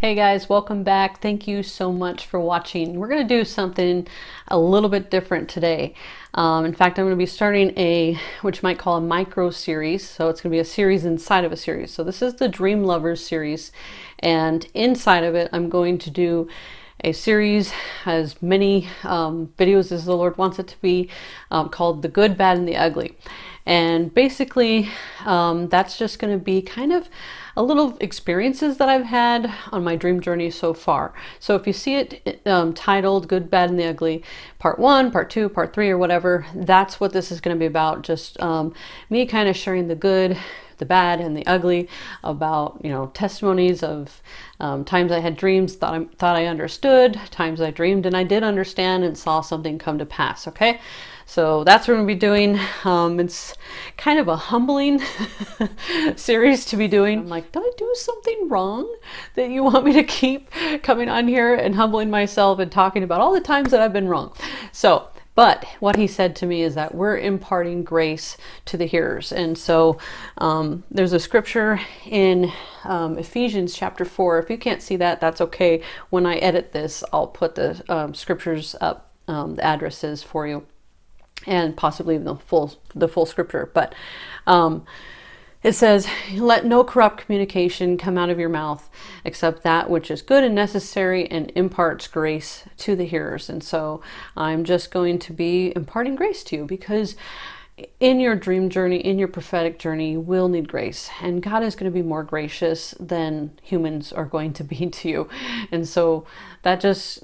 Hey guys, welcome back. Thank you so much for watching. We're going to do something a little bit different today. In fact, I'm going to be starting which you might call a micro series. So it's going to be a series inside of a series. So this is the Dream Lovers series. And inside of it, I'm going to do a series, as many videos as the Lord wants it to be, called The Good, Bad, and the Ugly. And basically, that's just going to be kind of a little experiences that I've had on my dream journey so far. So if you see it titled Good, Bad, and the Ugly, part 1, part 2, part 3, or whatever, that's what this is going to be about. Just me kind of sharing the good, the bad, and the ugly, about, testimonies of times I had dreams, thought I understood, times I dreamed and I did understand and saw something come to pass. Okay, so that's what we're going to be doing. It's kind of a humbling series to be doing. I'm like, did I do something wrong that you want me to keep coming on here and humbling myself and talking about all the times that I've been wrong? But what he said to me is that we're imparting grace to the hearers. And so there's a scripture in Ephesians chapter 4. If you can't see that, that's okay. When I edit this, I'll put the scriptures up, the addresses for you, and possibly the full scripture. But it says, let no corrupt communication come out of your mouth except that which is good and necessary and imparts grace to the hearers. And so I'm just going to be imparting grace to you, because in your dream journey, in your prophetic journey, you will need grace. And God is going to be more gracious than humans are going to be to you. And so that just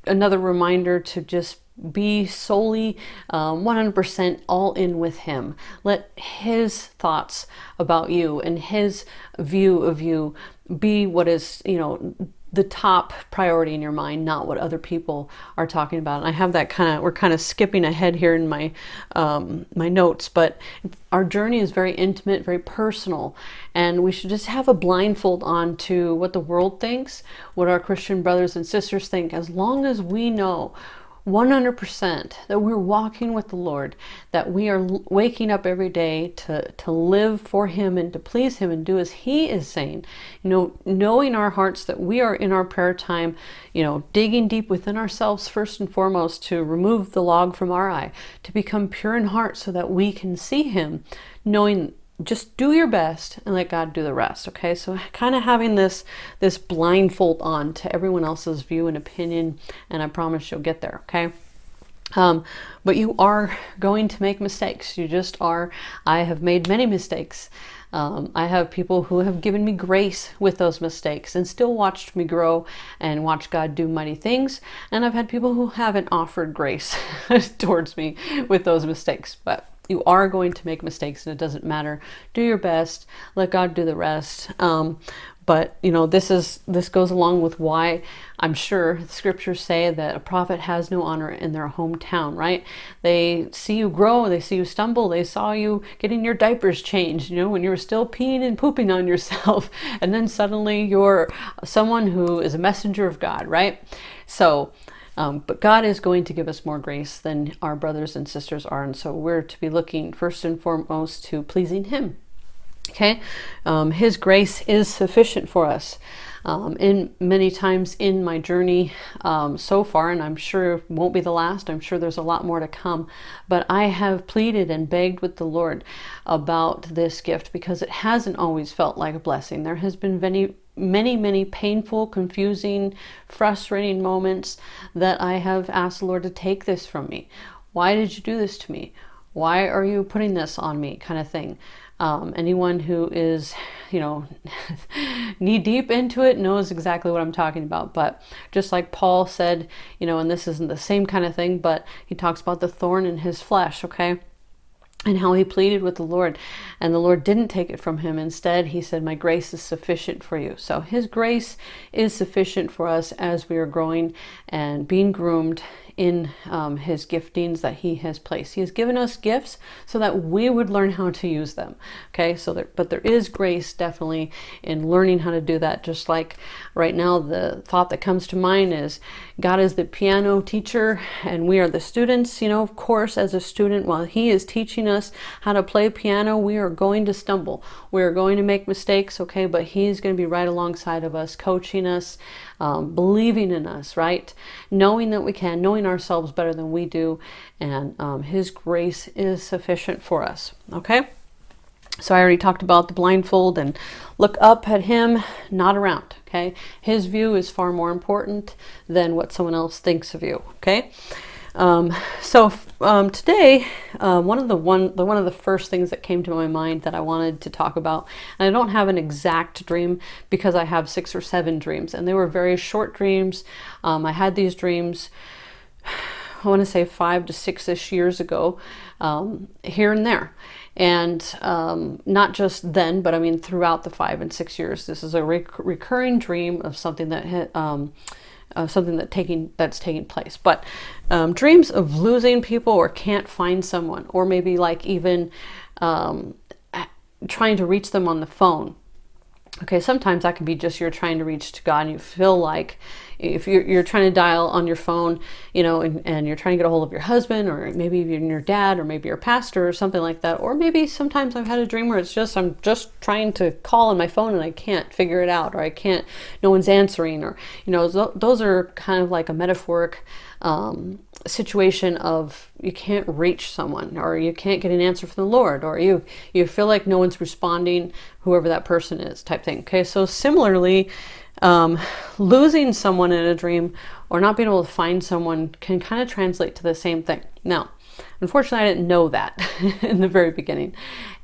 another reminder to just be solely 100% all in with him. Let his thoughts about you and his view of you be what is, the top priority in your mind, not what other people are talking about. And I have that we're kind of skipping ahead here in my my notes, but our journey is very intimate, very personal, and we should just have a blindfold on to what the world thinks, what our Christian brothers and sisters think, as long as we know 100% that we're walking with the Lord, that we are waking up every day to live for him and to please him and do as he is saying, knowing our hearts that we are in our prayer time, digging deep within ourselves first and foremost to remove the log from our eye, to become pure in heart so that we can see him, knowing just do your best and let God do the rest. Okay, so kind of having this blindfold on to everyone else's view and opinion, and I promise you'll get there. Okay, but you are going to make mistakes. You just are. I have made many mistakes. I have people who have given me grace with those mistakes and still watched me grow and watch God do mighty things. And I've had people who haven't offered grace towards me with those mistakes. But you are going to make mistakes, and it doesn't matter. Do your best. Let God do the rest. But this goes along with why I'm sure the scriptures say that a prophet has no honor in their hometown, right? They see you grow, they see you stumble, they saw you getting your diapers changed, when you were still peeing and pooping on yourself, and then suddenly you're someone who is a messenger of God, right? So but God is going to give us more grace than our brothers and sisters are, and so we're to be looking first and foremost to pleasing him. Okay, his grace is sufficient for us. In many times in my journey so far, and I'm sure it won't be the last, I'm sure there's a lot more to come, but I have pleaded and begged with the Lord about this gift, because it hasn't always felt like a blessing. There has been many painful, confusing, frustrating moments that I have asked the Lord to take this from me. Why did you do this to me? Why are you putting this on me? Kind of thing. Anyone who is, knee deep into it knows exactly what I'm talking about. But just like Paul said, and this isn't the same kind of thing, but he talks about the thorn in his flesh, okay? And how he pleaded with the Lord, and the Lord didn't take it from him. Instead, he said, my grace is sufficient for you. So his grace is sufficient for us as we are growing and being groomed in his giftings that he has placed. He has given us gifts so that we would learn how to use them. Okay, but there is grace definitely in learning how to do that. Just like right now, the thought that comes to mind is God is the piano teacher and we are the students. Of course, as a student, while he is teaching us how to play piano, we are going to stumble. We are going to make mistakes, okay, but he's going to be right alongside of us, coaching us, believing in us, right? Knowing that we can, knowing ourselves better than we do, and his grace is sufficient for us, okay? So I already talked about the blindfold and look up at him, not around, okay? His view is far more important than what someone else thinks of you, okay? Today, one of the first things that came to my mind that I wanted to talk about, and I don't have an exact dream because I have 6 or 7 dreams, and they were very short dreams. I had these dreams, I want to say 5 to 6-ish years ago, here and there. And not just then, but I mean throughout the 5 and 6 years. This is a recurring dream of something that that's taking place. But dreams of losing people or can't find someone, or maybe like even trying to reach them on the phone. Okay, sometimes that can be just you're trying to reach to God and you feel like if you're trying to dial on your phone, and you're trying to get a hold of your husband, or maybe even your dad, or maybe your pastor or something like that. Or maybe sometimes I've had a dream where I'm just trying to call on my phone and I can't figure it out, or no one's answering, or, those are kind of like a metaphoric situation of you can't reach someone, or you can't get an answer from the Lord, or you feel like no one's responding, whoever that person is, type thing. Okay, so similarly, losing someone in a dream or not being able to find someone can kind of translate to the same thing. Now, unfortunately, I didn't know that in the very beginning.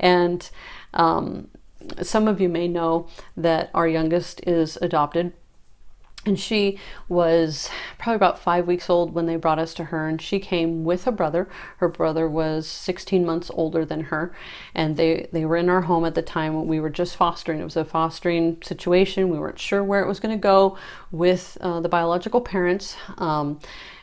And some of you may know that our youngest is adopted. And she was probably about 5 weeks old when they brought us to her, and she came with a brother. Her brother was 16 months older than her, and they were in our home at the time when we were just fostering. It was a fostering situation. We weren't sure where it was going to go with the biological parents,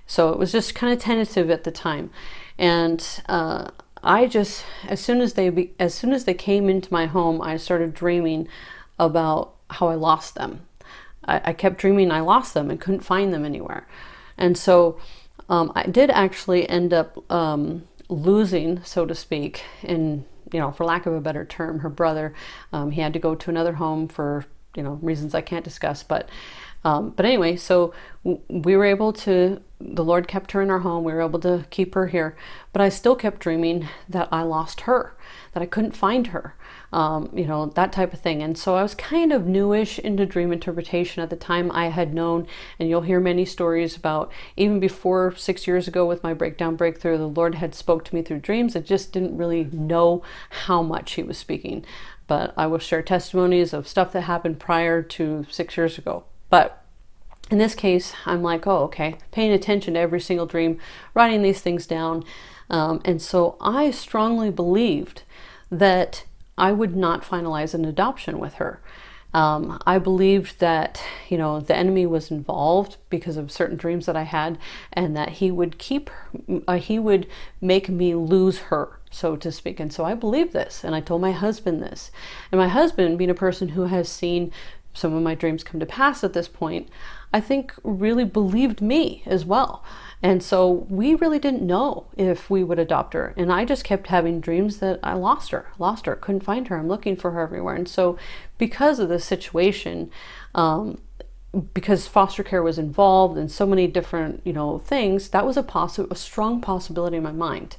so it was just kind of tentative at the time. And I just, as soon as they came into my home, I started dreaming about how I lost them. I kept dreaming I lost them and couldn't find them anywhere. And so I did actually end up losing, so to speak, in, for lack of a better term, her brother. He had to go to another home for, reasons I can't discuss. But anyway, so we were able to, the Lord kept her in our home. We were able to keep her here. But I still kept dreaming that I lost her, that I couldn't find her. That type of thing. And so I was kind of newish into dream interpretation at the time. I had known, and you'll hear many stories about, even before 6 years ago with my breakdown breakthrough, the Lord had spoke to me through dreams. I just didn't really know how much he was speaking. But I will share testimonies of stuff that happened prior to 6 years ago. But in this case, I'm like, oh, okay, paying attention to every single dream, writing these things down. And so I strongly believed that I would not finalize an adoption with her. I believed that, the enemy was involved because of certain dreams that I had, and that he would he would make me lose her, so to speak. And so I believed this, and I told my husband this. And my husband, being a person who has seen some of my dreams come to pass at this point, I think really believed me as well. And so we really didn't know if we would adopt her. And I just kept having dreams that I lost her, couldn't find her. I'm looking for her everywhere. And so because of this situation, because foster care was involved in so many different, things, that was a strong possibility in my mind.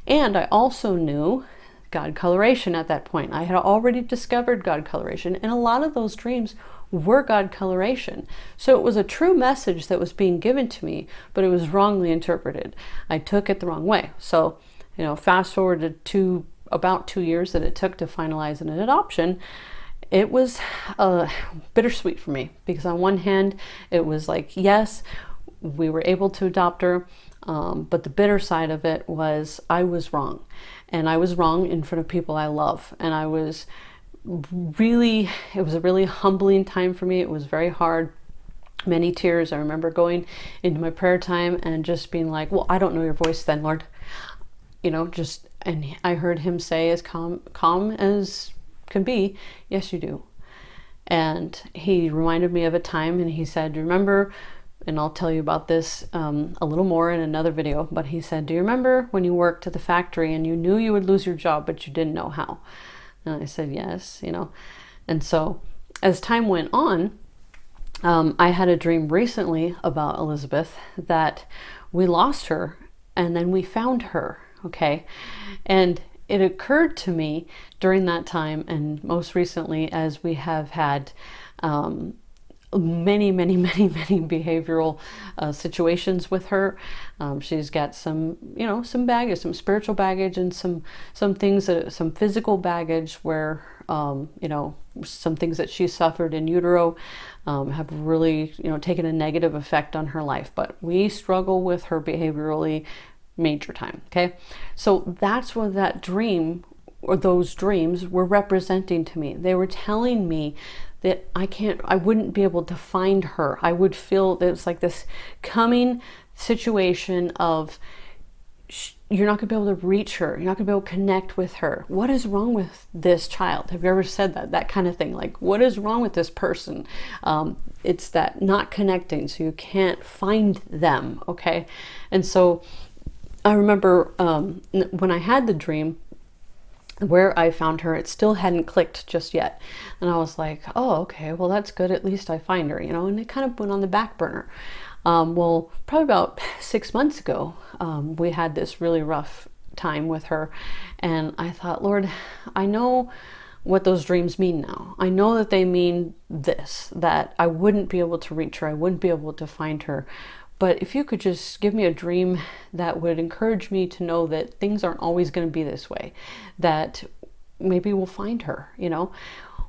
And I also knew God coloration at that point. I had already discovered God coloration, and a lot of those dreams were God coloration. So it was a true message that was being given to me, but it was wrongly interpreted. I took it the wrong way. So, fast forward to about 2 years that it took to finalize an adoption, it was bittersweet for me, because on one hand, it was like, yes, we were able to adopt her, but the bitter side of it was I was wrong. And I was wrong in front of people I love. And it was a really humbling time for me. It was very hard. many tears. I remember going into my prayer time and just being like, well, I don't know your voice then, Lord. You know, just, and I heard him say as calm as can be, yes, you do. And he reminded me of a time, and he said, remember, and I'll tell you about this a little more in another video, but he said, do you remember when you worked at the factory and you knew you would lose your job, but you didn't know how? And I said, yes, you know. And so as time went on, I had a dream recently about Elizabeth that we lost her and then we found her, okay? And it occurred to me during that time, and most recently, as we have had many behavioral situations with her. She's got some, you know, some baggage, some spiritual baggage, and some things that, some physical baggage where, you know, some things that she suffered in utero have really, you know, taken a negative effect on her life. But we struggle with her behaviorally major time. Okay, so that's what that dream, or those dreams, were representing to me. They were telling me that I wouldn't be able to find her. I would feel that it's like this coming situation of, you're not gonna be able to reach her. You're not gonna be able to connect with her. What is wrong with this child? Have you ever said that? That kind of thing. Like, what is wrong with this person? It's that not connecting, so you can't find them, okay? And so I remember when I had the dream, where I found her, it still hadn't clicked just yet. And I was like, oh, okay, well, that's good. At least I find her, you know, and it kind of went on the back burner. Well, probably about 6 months ago, we had this really rough time with her. And I thought, Lord, I know what those dreams mean now. I know that they mean this, that I wouldn't be able to reach her. I wouldn't be able to find her. But if you could just give me a dream that would encourage me to know that things aren't always going to be this way, that maybe we'll find her, you know?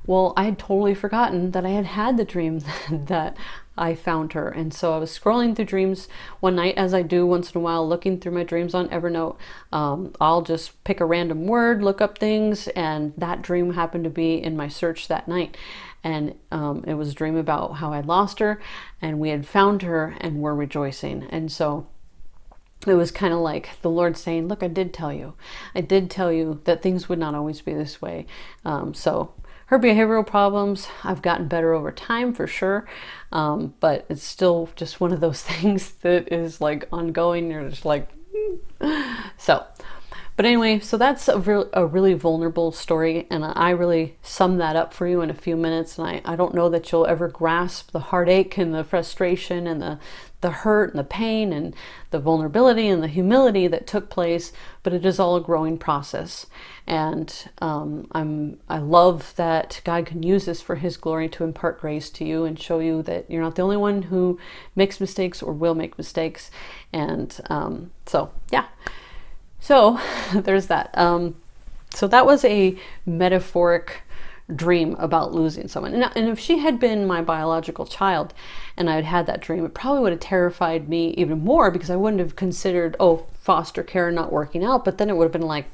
Well, I had totally forgotten that I had had the dream that I found her. And so I was scrolling through dreams one night, as I do once in a while, looking through my dreams on Evernote. I'll just pick a random word, look up things, and that dream happened to be in my search that night. And it was a dream about how I'd lost her and we had found her and we're rejoicing. And so it was kind of like the Lord saying, look, I did tell you that things would not always be this way. So her behavioral problems, I've gotten better over time for sure. But it's still just one of those things that is like ongoing. You're just like, so. But anyway, so that's a really vulnerable story, and I really sum that up for you in a few minutes. And I don't know that you'll ever grasp the heartache and the frustration and the hurt and the pain and the vulnerability and the humility that took place, but it is all a growing process. And I love that God can use this for His glory to impart grace to you and show you that you're not the only one who makes mistakes or will make mistakes. And so, yeah. So there's that. So that was a metaphoric dream about losing someone. And if she had been my biological child and I had had that dream, it probably would have terrified me even more, because I wouldn't have considered, oh, foster care not working out. But then it would have been like,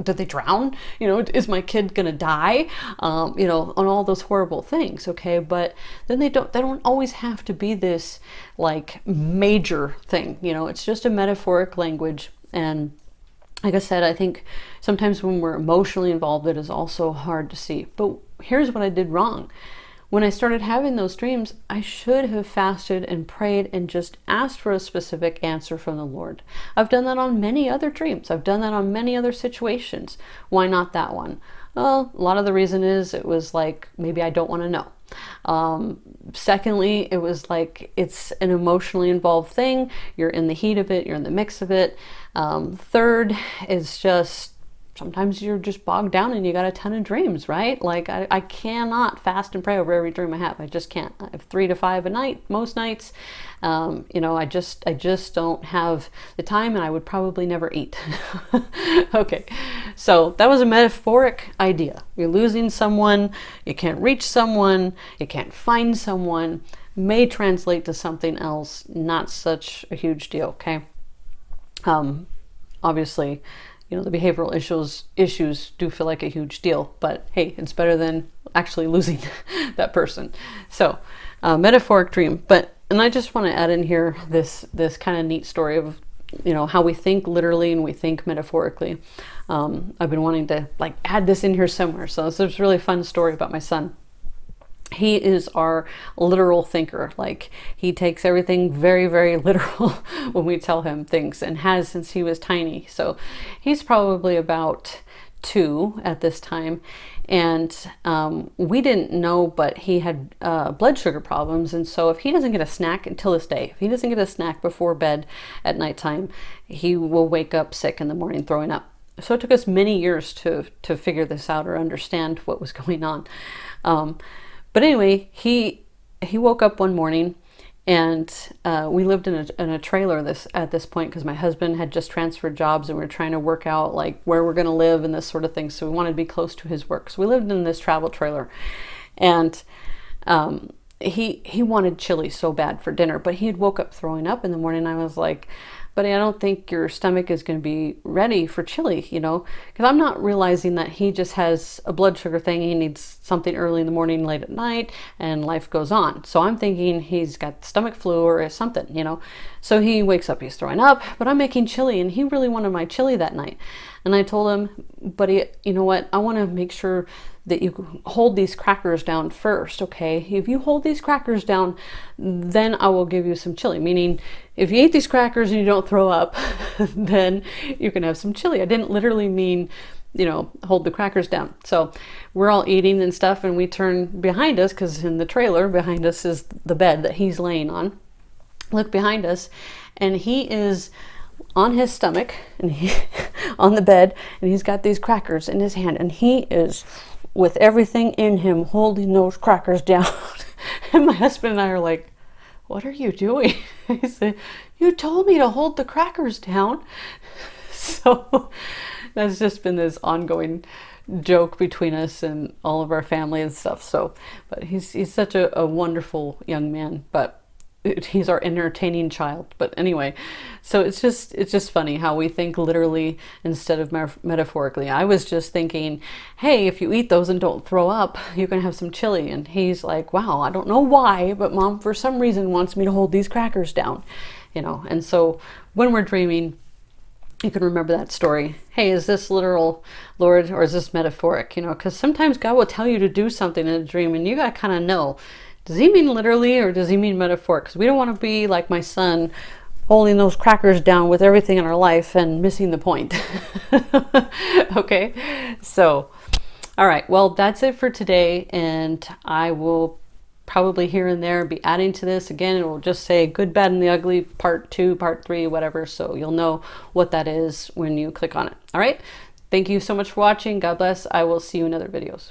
did they drown? You know, is my kid gonna die? You know, on all those horrible things. Okay, but then they don't always have to be this like major thing. You know, it's just a metaphoric language. And like I said, I think sometimes when we're emotionally involved, it is also hard to see. But here's what I did wrong. When I started having those dreams, I should have fasted and prayed and just asked for a specific answer from the Lord. I've done that on many other dreams. I've done that on many other situations. Why not that one? Well, a lot of the reason is it was like, maybe I don't want to know. Secondly, it was like, it's an emotionally involved thing. You're in the heat of it. You're in the mix of it. Third is just, sometimes you're just bogged down and you got a ton of dreams, right? Like I cannot fast and pray over every dream I have. I just can't. I have 3 to 5 a night, most nights. You know, I just don't have the time, and I would probably never eat. Okay. So that was a metaphoric idea. You're losing someone, you can't reach someone, you can't find someone, may translate to something else, not such a huge deal, okay? Obviously, you know, the behavioral issues do feel like a huge deal, but hey, it's better than actually losing that person. So metaphoric dream. And I just want to add in here this kind of neat story of, you know, how we think literally and we think metaphorically. I've been wanting to like add this in here somewhere. So this is a really fun story about my son. He is our literal thinker. Like, he takes everything very, very literal when we tell him things, and has since he was tiny. So he's probably about 2 at this time. And we didn't know, but he had blood sugar problems. And so if he doesn't get a snack until this day, if he doesn't get a snack before bed at nighttime, he will wake up sick in the morning throwing up. So it took us many years to figure this out or understand what was going on. But anyway, he woke up one morning, and we lived in a trailer at this point, because my husband had just transferred jobs, and we were trying to work out like where we're going to live and this sort of thing. So we wanted to be close to his work. So we lived in this travel trailer, and he wanted chili so bad for dinner, but he had woke up throwing up in the morning. I was like, buddy, I don't think your stomach is going to be ready for chili, you know, because I'm not realizing that he just has a blood sugar thing. He needs something early in the morning, late at night, and life goes on. So I'm thinking he's got stomach flu or something, you know. So he wakes up, he's throwing up, but I'm making chili, and he really wanted my chili that night. And I told him, buddy, you know what? I want to make sure that you hold these crackers down first, okay? If you hold these crackers down, then I will give you some chili. Meaning, if you eat these crackers and you don't throw up, then you can have some chili. I didn't literally mean, you know, hold the crackers down. So we're all eating and stuff, and we turn behind us, because in the trailer behind us is the bed that he's laying on. Look behind us, and he is on his stomach, and he on the bed, and he's got these crackers in his hand, and he is, with everything in him, holding those crackers down. And my husband and I are like, what are you doing? He said, you told me to hold the crackers down. So that's just been this ongoing joke between us and all of our family and stuff. So, but he's such a wonderful young man, but he's our entertaining child. But anyway, so it's just funny how we think literally instead of metaphorically. I was just thinking, hey, if you eat those and don't throw up, you can have some chili. And he's like, wow, I don't know why, but Mom for some reason wants me to hold these crackers down, you know. And so when we're dreaming, you can remember that story. Hey, is this literal, Lord, or is this metaphoric? You know, because sometimes God will tell you to do something in a dream, and you got to kind of know, does he mean literally or does he mean metaphoric? Because we don't want to be like my son, holding those crackers down with everything in our life and missing the point. Okay, so, all right, well, that's it for today, and I will probably here and there be adding to this. Again, it will just say Good, Bad, and the Ugly, part 2, part 3, whatever, so you'll know what that is when you click on it. All right, thank you so much for watching. God bless. I will see you in other videos.